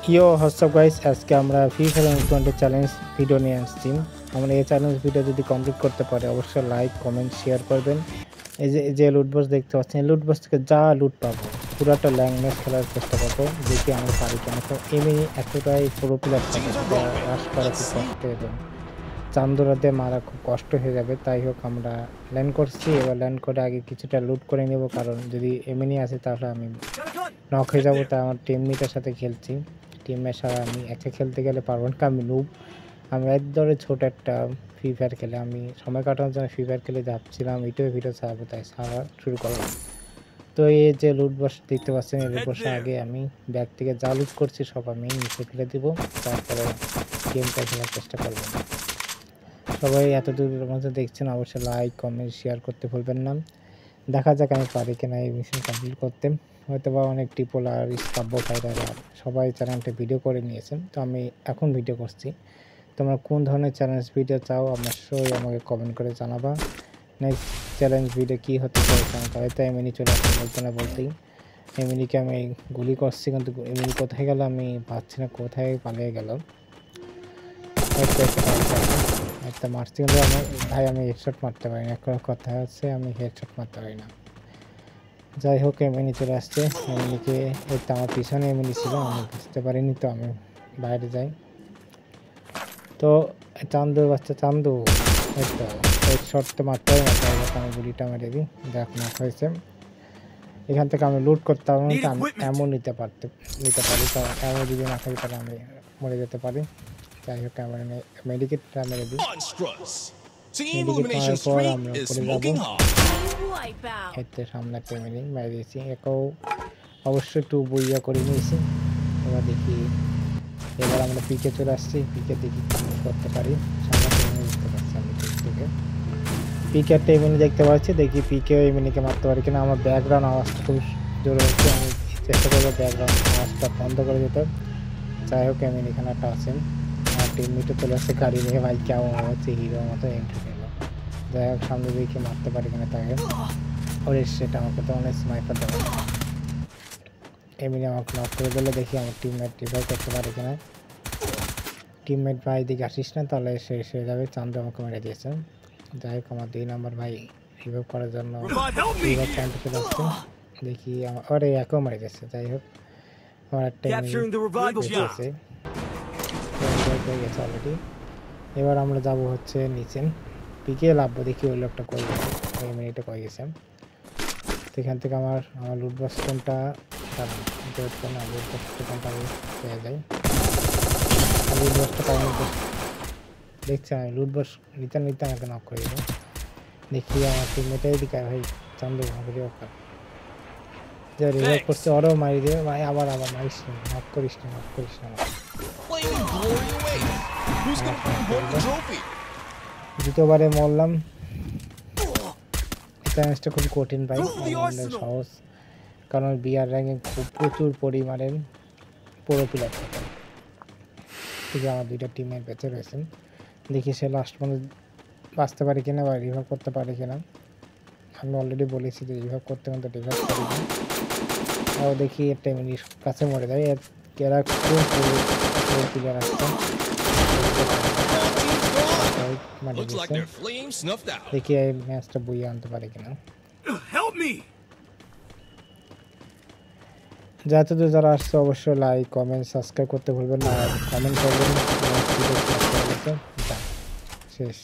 ইয়ো WhatsApp guys, আজকে আমরা free fire ইনফ্লুয়েন্টের challenge video নিয়ে আসছি। আমরা এই চ্যালেঞ্জ ভিডিও যদি কমপ্লিট করতে পারি অবশ্যই লাইক কমেন্ট শেয়ার করবেন। এই যে লুট বক্স দেখতে পাচ্ছেন, এই লুট বক্স থেকে যা লুট পাবো পুরাটা ল্যাঙ্গুয়েজ খেলার চেষ্টা করবো, দেখি আমরা পারি কেন। তো এমনি এতটাই পুরো প্লেয়ার থাকে রাশ করা খুব কষ্ট এবং চান্দোরাতে মারা খুব কষ্ট হয়ে যাবে। তাই হোক আমরা ল্যান্ড করছি, এবার ল্যান্ড করে আগে কিছুটা লুট করে নেব, কারণ যদি এমনি আসে তাহলে আমি নক হয়ে যাবো। তাই আমার টিমমেটের সাথে খেলছি, টিমের সাথে আমি একা খেলতে গেলে পারবো না, আমি নুব। আমি একদরে ছোট একটা ফ্রি ফায়ার খেলে, আমি সময় কাটানোর জন্য ফ্রি ফায়ার খেলে ভাবছিলাম ইউটিউবে ভিডিও ছাড়বো, তাই ছাড়া শুরু করলাম। তো এই যে লুট বক্স দেখতে পাচ্ছেন, এই লুট বক্সে আগে আমি ব্যাগ থেকে যা লুট করছি সব আমি নিচে ফেলে দিব, তারপরে গেমটা খেলার চেষ্টা করবো। সবাই এত দূরের মধ্যে দেখছেন, অবশ্যই লাইক কমেন্ট শেয়ার করতে ভুলবেন না। দেখা যাক আমি পারি কিনা এই মিশন কমপ্লিট করতে। হয়তো বা অনেক ট্রিপল আর স্কাব্য ফাইটার সবাই চ্যানেলটা ভিডিও করে নিয়েছেন, তো আমি এখন ভিডিও করছি। তোমরা কোন ধরনের চ্যালেঞ্জ ভিডিও চাও অবশ্যই আমাকে কমেন্ট করে জানাবা। নেক্সট চ্যালেঞ্জ ভিডিও কী হতে চাই জানাতে। হয়তো এমনি চলে আসছে বলতে না বলতেই এমনিকে আমি গুলি করছি, কিন্তু এমনি কোথায় গেল আমি পাচ্ছি না, কোথায় পালিয়ে গেল। একটা মারছি কিন্তু আমার ভাই, আমি হেডশট মারতে পারি না, একটা কথা আছে আমি হেডশট মারতে পারি না। যাই হোক এমনি চলে আসছে, এমনিকে একটা আমার পিছনে এমনি ছিল, আমি বুঝতে পারিনি, তো আমি বাইরে যাই। তো চান্দুর বাচ্চা চান্দু, একটা হেডশট তো মারতে হয় না, তাই আমি গুলিটা মেরে দিই, দেখ না হয়েছে। এখান থেকে আমি লুট করতে পারবো না, আমি এমন নিতে পারি, তো এমন যদি না থাকি তাহলে আমি মরে যেতে পারি। যাই হোক আমার মেডিকেটটা মেরে দিই, মেডিকেট মারার পর আমরা পড়ে যাবো। এতে সামনে একটা মেরে মেরে দিয়েছি, একেও অবশ্যই একটু বইয়া করে নিয়েছি। এবার দেখি, এবার আমরা পিকে চলে আসছি, পিকে দেখি করতে পারি। সামনে দেখতে পাচ্ছি আমি থেকে পিকে একটা এমনি দেখতে পাচ্ছি, দেখি পিকে এমনিকে মারতে পারি কিনা। আমার ব্যাকগ্রাউন্ড আওয়াজটা খুব জোরে হচ্ছে, আমি চেষ্টা করবো ব্যাকগ্রাউন্ড আওয়াজটা বন্ধ করে দিতে। যাই হোক এমনি এখানে একটা আছেন, আমার টিমমেটে চলে আসছে গাড়ি নিয়ে, ভাই কেমন হচ্ছে হিরোর মতো এন্ট্রি নিল। যাই হোক সামনে দেখি মারতে পারি কিনা তাকে। ওরে সেটা আমাকে তো অনেক স্নাইপার দেবে, এমনি আমাকে নক করে দিলে দেখি আমার টিমমেট রিভাইভ করতে পারে কিনা। টিমমেট ভাই দিকে আসিস না, তাহলে শেষ হয়ে যাবে। চান্দু আমাকে মেরে দিয়েছে। যাই হোক আমার 2 নম্বর ভাই রিভাইভ করার জন্য রিভাইভ পয়েন্টে চলে আসছে, দেখি আমার ওরে একও মেরে দিয়েছে। যাই হোক আমার একটা গেছে অলরেডি। এবার আমরা যাব হচ্ছে নিচে, পিকে লাভবো, দেখি ওই লোকটা কই গেছে, ওই মিনিটে কই গেছে। সেখান থেকে আমার লুট বক্স কোনটা লুট বক্সটা কোনটা আমি পেয়ে যাই। লুট বক্সটা পাইনি, দেখছি আমি লুট বক্স নিতে নিতে আমাকে নক করে দেবো। দেখি আমার টিমমেটাই দিকে ভাই চান্দু আমাকে রিভাইভ কর, যে রিভাইভ করছে ওরও মারি দেবে ভাই, আবার মারিস না, নক করিস না। দ্বিতীয়বারে মরলাম। চ্যালেঞ্জটা খুব কঠিন ভাই, সহজ, কারণ বিআর র্যাঙ্কে খুব প্রচুর পরিমাণে পুরো প্লেয়ার থাকে। ঠিক আমার 2টা টিমের বেঁচে রয়েছেন, দেখি সে লাস্ট পর্যন্ত বাঁচতে পারে কিনা বা রিভাইভ করতে পারে কিনা। আমি অলরেডি বলেছি যে রিভাইভ করতে কিন্তু রিভাইভ করি না। তাও দেখি একটা এমনি কাছে মরে যায়, এরা খুব প্লেয়ার আসছে, দেখি এই ম্যাচটা বইয়ে আনতে পারে কিনা। যাতে যারা আসছে অবশ্যই লাইক কমেন্ট সাবস্ক্রাইব করতে ভুলবেন না, কমেন্ট করবেন শেষ।